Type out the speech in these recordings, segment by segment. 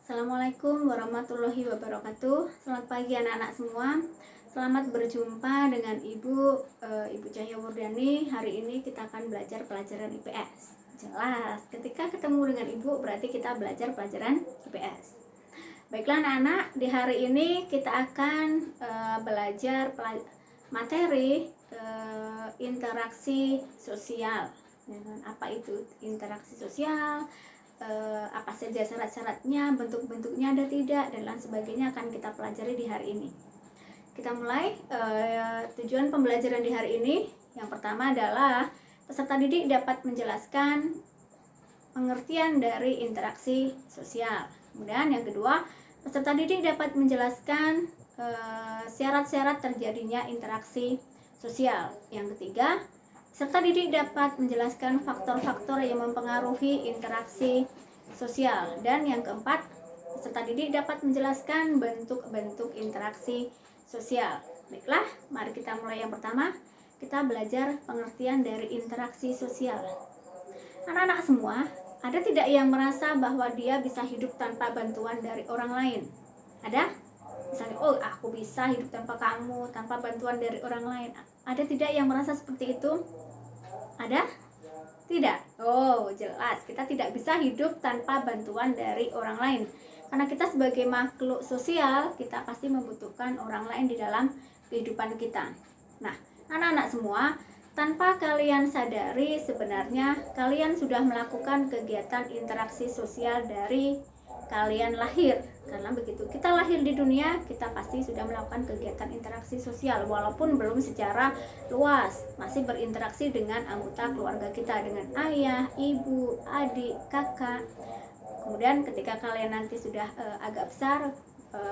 Assalamualaikum warahmatullahi wabarakatuh. Selamat pagi anak-anak semua. Selamat berjumpa dengan Ibu Cahya Wardani. Hari ini kita akan belajar pelajaran IPS. Jelas, ketika ketemu dengan Ibu berarti kita belajar pelajaran IPS. Baiklah anak-anak, di hari ini kita akan belajar materi interaksi sosial. Apa itu interaksi sosial? Apa saja syarat-syaratnya, bentuk-bentuknya ada tidak, dan lain sebagainya akan kita pelajari di hari ini. Kita mulai. Tujuan pembelajaran di hari ini yang pertama adalah peserta didik dapat menjelaskan pengertian dari interaksi sosial. Kemudian yang kedua, peserta didik dapat menjelaskan syarat-syarat terjadinya interaksi sosial. Yang ketiga, peserta didik dapat menjelaskan faktor-faktor yang mempengaruhi interaksi sosial. Dan yang keempat, peserta didik dapat menjelaskan bentuk-bentuk interaksi sosial. Baiklah, mari kita mulai. Yang pertama, kita belajar pengertian dari interaksi sosial. Anak-anak semua, ada tidak yang merasa bahwa dia bisa hidup tanpa bantuan dari orang lain? Ada? Misalnya, oh aku bisa hidup tanpa kamu, tanpa bantuan dari orang lain. Ada tidak yang merasa seperti itu? Ada? Tidak? Oh, jelas. Kita tidak bisa hidup tanpa bantuan dari orang lain. Karena kita sebagai makhluk sosial, kita pasti membutuhkan orang lain di dalam kehidupan kita. Nah, anak-anak semua, tanpa kalian sadari, sebenarnya kalian sudah melakukan kegiatan interaksi sosial dari kalian lahir. Karena begitu kita lahir di dunia, kita pasti sudah melakukan kegiatan interaksi sosial, walaupun belum secara luas, masih berinteraksi dengan anggota keluarga kita, dengan ayah, ibu, adik, kakak. Kemudian ketika kalian nanti sudah agak besar,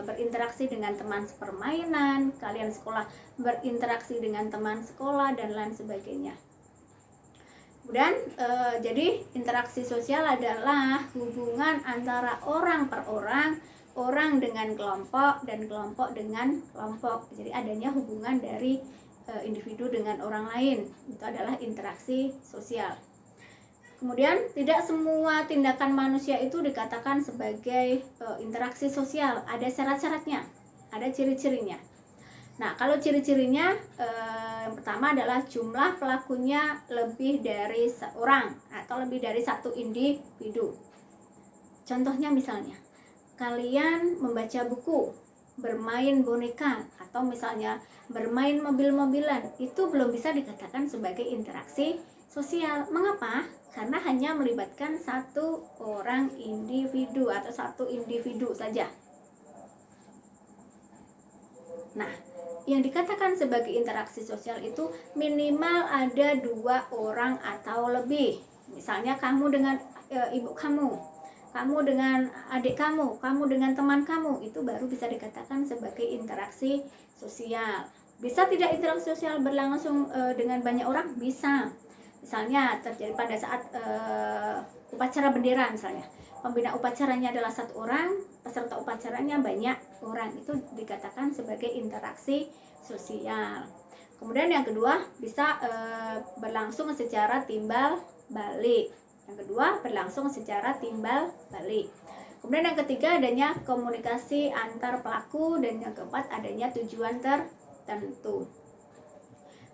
berinteraksi dengan teman sepermainan, kalian sekolah berinteraksi dengan teman sekolah, dan lain sebagainya. Kemudian jadi interaksi sosial adalah hubungan antara orang per orang, orang dengan kelompok, dan kelompok dengan kelompok. Jadi adanya hubungan dari individu dengan orang lain. Itu adalah interaksi sosial. Kemudian tidak semua tindakan manusia itu dikatakan sebagai interaksi sosial. Ada syarat-syaratnya, ada ciri-cirinya. Nah, kalau ciri-cirinya yang pertama adalah jumlah pelakunya lebih dari seorang atau lebih dari satu individu. Contohnya misalnya, kalian membaca buku, bermain boneka, atau misalnya bermain mobil-mobilan, itu belum bisa dikatakan sebagai interaksi sosial. Mengapa? Karena hanya melibatkan satu orang individu atau satu individu saja. Nah, yang dikatakan sebagai interaksi sosial itu minimal ada 2 orang atau lebih. Misalnya kamu dengan ibu kamu dengan adik kamu dengan teman kamu, itu baru bisa dikatakan sebagai interaksi sosial. Bisa tidak interaksi sosial berlangsung dengan banyak orang? Bisa. Misalnya terjadi pada saat upacara bendera misalnya. Pembina upacaranya adalah 1 orang, peserta upacaranya banyak orang, itu dikatakan sebagai interaksi sosial. Kemudian yang kedua, bisa berlangsung secara timbal balik. Yang kedua, berlangsung secara timbal balik. Kemudian yang ketiga, adanya komunikasi antar pelaku, dan yang keempat, adanya tujuan tertentu.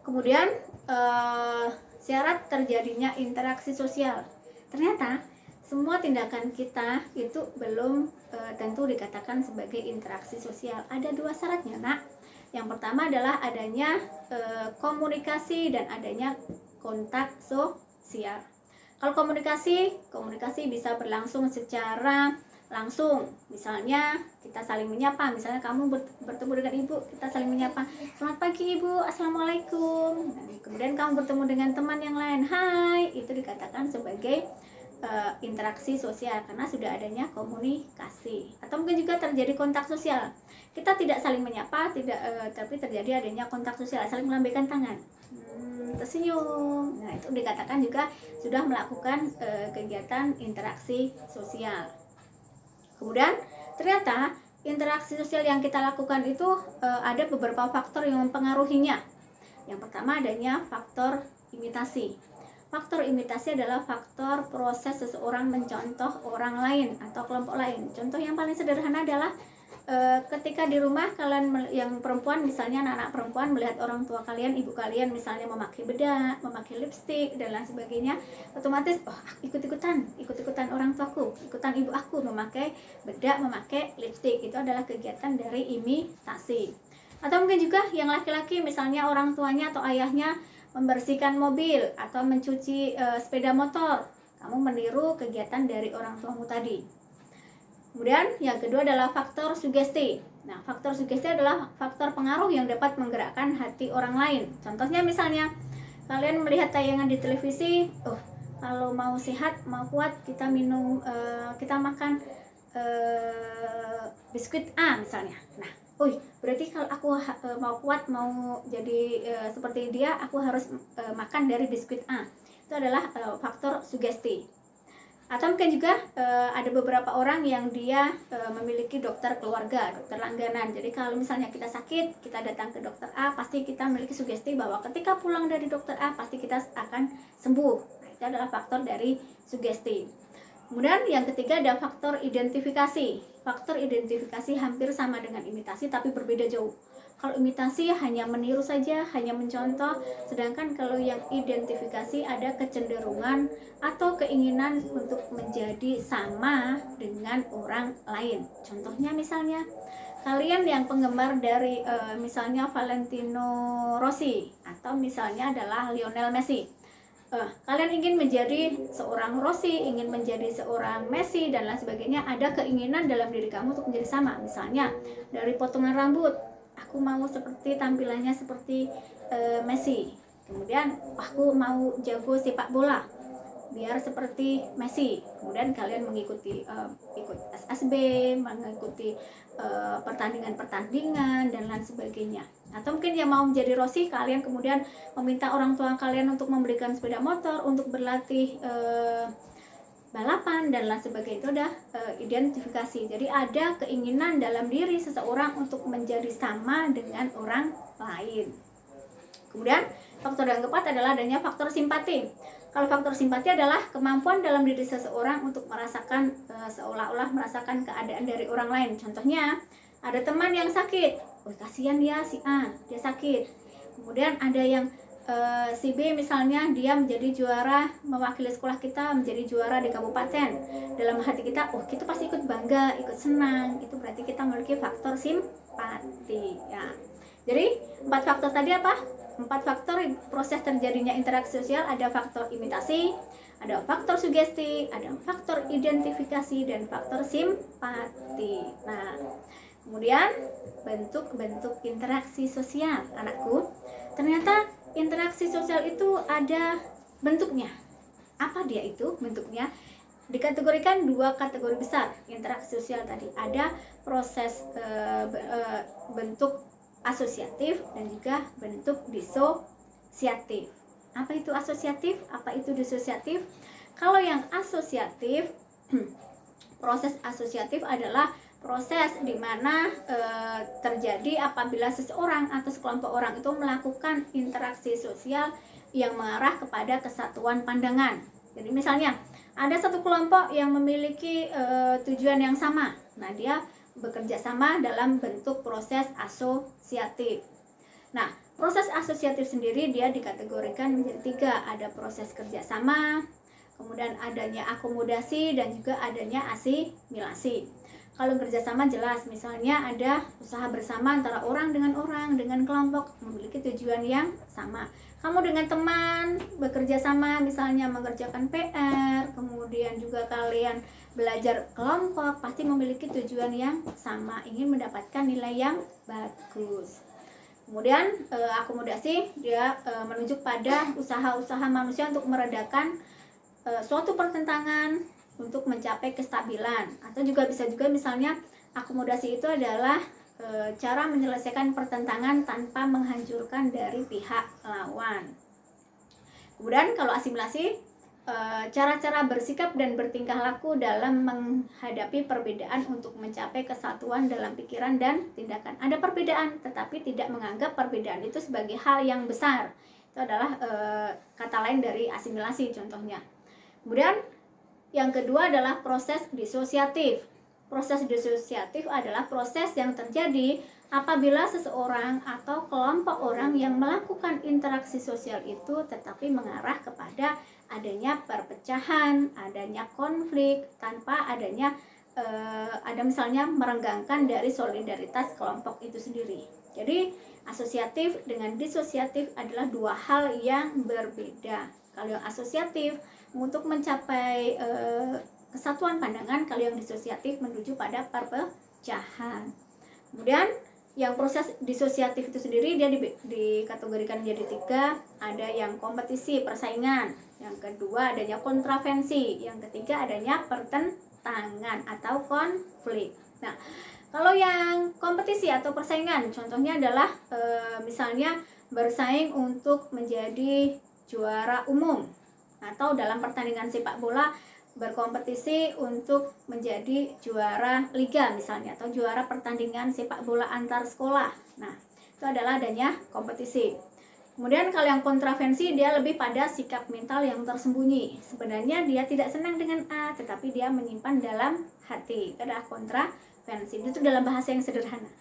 Kemudian syarat terjadinya interaksi sosial. Ternyata semua tindakan kita itu belum tentu dikatakan sebagai interaksi sosial. Ada 2 syaratnya, nak. Yang pertama adalah adanya komunikasi dan adanya kontak sosial. Kalau komunikasi bisa berlangsung secara langsung. Misalnya kita saling menyapa, misalnya kamu bertemu dengan ibu, kita saling menyapa, selamat pagi ibu, assalamualaikum. Kemudian kamu bertemu dengan teman yang lain, hai, itu dikatakan sebagai interaksi sosial karena sudah adanya komunikasi. Atau mungkin juga terjadi kontak sosial, kita tidak saling menyapa, tapi terjadi adanya kontak sosial, saling melambaikan tangan, tersenyum. Nah, itu dikatakan juga sudah melakukan kegiatan interaksi sosial. Kemudian ternyata interaksi sosial yang kita lakukan itu ada beberapa faktor yang mempengaruhinya. Yang pertama adanya faktor imitasi. Faktor imitasi adalah faktor proses seseorang mencontoh orang lain atau kelompok lain. Contoh yang paling sederhana adalah ketika di rumah kalian yang perempuan, misalnya anak-anak perempuan melihat orang tua kalian, ibu kalian misalnya memakai bedak, memakai lipstik dan lain sebagainya, otomatis ikut-ikutan orang tuaku, ikutan ibu aku memakai bedak, memakai lipstik. Itu adalah kegiatan dari imitasi. Atau mungkin juga yang laki-laki, misalnya orang tuanya atau ayahnya membersihkan mobil atau mencuci sepeda motor, kamu meniru kegiatan dari orang tuamu tadi. Kemudian yang kedua adalah faktor sugesti. Nah, faktor sugesti adalah faktor pengaruh yang dapat menggerakkan hati orang lain. Contohnya misalnya kalian melihat tayangan di televisi, kalau mau sehat, mau kuat, kita makan biskuit A misalnya. Nah, berarti kalau aku mau kuat, mau jadi seperti dia, aku harus makan dari biskuit A. Itu adalah faktor sugesti. Atau mungkin juga ada beberapa orang yang dia memiliki dokter keluarga, dokter langganan. Jadi kalau misalnya kita sakit, kita datang ke dokter A, pasti kita memiliki sugesti bahwa ketika pulang dari dokter A, pasti kita akan sembuh. Nah, itu adalah faktor dari sugesti. Kemudian yang ketiga ada faktor identifikasi. Faktor identifikasi hampir sama dengan imitasi, tapi berbeda jauh. Kalau imitasi hanya meniru saja, hanya mencontoh, sedangkan kalau yang identifikasi ada kecenderungan atau keinginan untuk menjadi sama dengan orang lain. Contohnya misalnya, kalian yang penggemar dari misalnya Valentino Rossi atau misalnya adalah Lionel Messi. Kalian ingin menjadi seorang Rossi, ingin menjadi seorang Messi dan lain sebagainya, ada keinginan dalam diri kamu untuk menjadi sama. Misalnya dari potongan rambut, aku mau seperti tampilannya seperti Messi. Kemudian aku mau jago sepak bola biar seperti Messi. Kemudian kalian mengikuti ikut SSB, mengikuti pertandingan-pertandingan dan lain sebagainya. Atau mungkin yang mau menjadi Rossi, kalian kemudian meminta orang tua kalian untuk memberikan sepeda motor untuk berlatih balapan dan lain sebagainya. Itu udah identifikasi. Jadi ada keinginan dalam diri seseorang untuk menjadi sama dengan orang lain. Kemudian faktor yang keempat adalah adanya faktor simpati. Kalau faktor simpati adalah kemampuan dalam diri seseorang untuk merasakan seolah-olah merasakan keadaan dari orang lain. Contohnya ada teman yang sakit, kasihan ya si A, dia sakit. Kemudian ada yang si B misalnya, dia menjadi juara, mewakili sekolah kita menjadi juara di kabupaten. Dalam hati kita, kita pasti ikut bangga, ikut senang. Itu berarti kita memiliki faktor simpati ya. Jadi 4 faktor tadi apa? 4 faktor proses terjadinya interaksi sosial. Ada faktor imitasi, ada faktor sugesti, ada faktor identifikasi, dan faktor simpati. Nah, kemudian bentuk-bentuk interaksi sosial, anakku. Ternyata interaksi sosial itu ada bentuknya. Apa dia itu bentuknya? Dikategorikan 2 kategori besar interaksi sosial tadi. Ada proses bentuk asosiatif dan juga bentuk disosiatif. Apa itu asosiatif? Apa itu disosiatif? Kalau yang asosiatif, proses asosiatif adalah proses di mana terjadi apabila seseorang atau sekelompok orang itu melakukan interaksi sosial yang mengarah kepada kesatuan pandangan. Jadi misalnya ada satu kelompok yang memiliki tujuan yang sama. Nah, dia bekerja sama dalam bentuk proses asosiatif. Nah, proses asosiatif sendiri dia dikategorikan menjadi 3. Ada proses kerjasama, kemudian adanya akomodasi, dan juga adanya asimilasi. Kalau kerjasama jelas, misalnya ada usaha bersama antara orang, dengan kelompok memiliki tujuan yang sama. Kamu dengan teman bekerja sama, misalnya mengerjakan PR, kemudian juga kalian belajar kelompok, pasti memiliki tujuan yang sama, ingin mendapatkan nilai yang bagus. Kemudian akomodasi dia menunjuk pada usaha-usaha manusia untuk meredakan suatu pertentangan untuk mencapai kestabilan. Atau juga bisa juga misalnya akomodasi itu adalah cara menyelesaikan pertentangan tanpa menghancurkan dari pihak lawan. Kemudian kalau asimilasi, cara-cara bersikap dan bertingkah laku dalam menghadapi perbedaan untuk mencapai kesatuan dalam pikiran dan tindakan. Ada perbedaan, tetapi tidak menganggap perbedaan itu sebagai hal yang besar. Itu adalah kata lain dari asimilasi contohnya. Kemudian yang kedua adalah proses disosiatif. Proses disosiatif adalah proses yang terjadi apabila seseorang atau kelompok orang yang melakukan interaksi sosial itu tetapi mengarah kepada adanya perpecahan, adanya konflik tanpa adanya ada misalnya merenggangkan dari solidaritas kelompok itu sendiri. Jadi asosiatif dengan disosiatif adalah dua hal yang berbeda. Kalau yang asosiatif untuk mencapai kesatuan pandangan, kalau yang disosiatif menuju pada perpecahan. Kemudian yang proses disosiatif itu sendiri dia dikategorikan menjadi 3. Ada yang kompetisi, persaingan. Yang kedua adanya kontravensi. Yang ketiga adanya pertentangan atau konflik. Nah, kalau yang kompetisi atau persaingan, contohnya adalah misalnya bersaing untuk menjadi juara umum, atau dalam pertandingan sepak bola berkompetisi untuk menjadi juara liga misalnya, atau juara pertandingan sepak bola antar sekolah. Nah, itu adalah adanya kompetisi. Kemudian kalau yang kontravensi, dia lebih pada sikap mental yang tersembunyi. Sebenarnya dia tidak senang dengan A, tetapi dia menyimpan dalam hati. Itu adalah kontravensi. Itu dalam bahasa yang sederhana.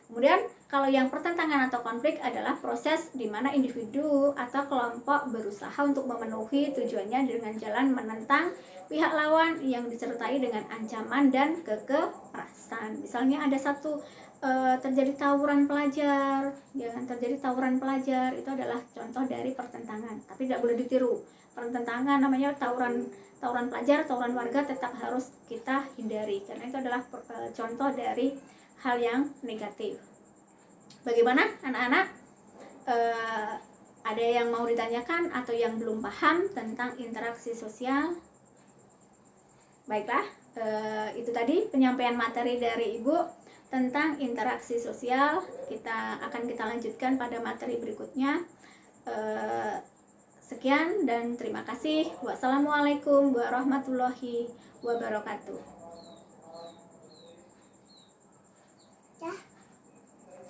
Kemudian kalau yang pertentangan atau konflik adalah proses di mana individu atau kelompok berusaha untuk memenuhi tujuannya dengan jalan menentang pihak lawan yang disertai dengan ancaman dan kekerasan. Misalnya ada terjadi tawuran pelajar, terjadi tawuran pelajar, itu adalah contoh dari pertentangan, tapi tidak boleh ditiru. Pertentangan namanya tawuran pelajar, tawuran warga tetap harus kita hindari karena itu adalah contoh dari hal yang negatif. Bagaimana anak-anak? Ada yang mau ditanyakan atau yang belum paham tentang interaksi sosial? Baiklah, itu tadi penyampaian materi dari Ibu tentang interaksi sosial. Kita lanjutkan pada materi berikutnya. Sekian dan terima kasih. Wassalamualaikum warahmatullahi wabarakatuh.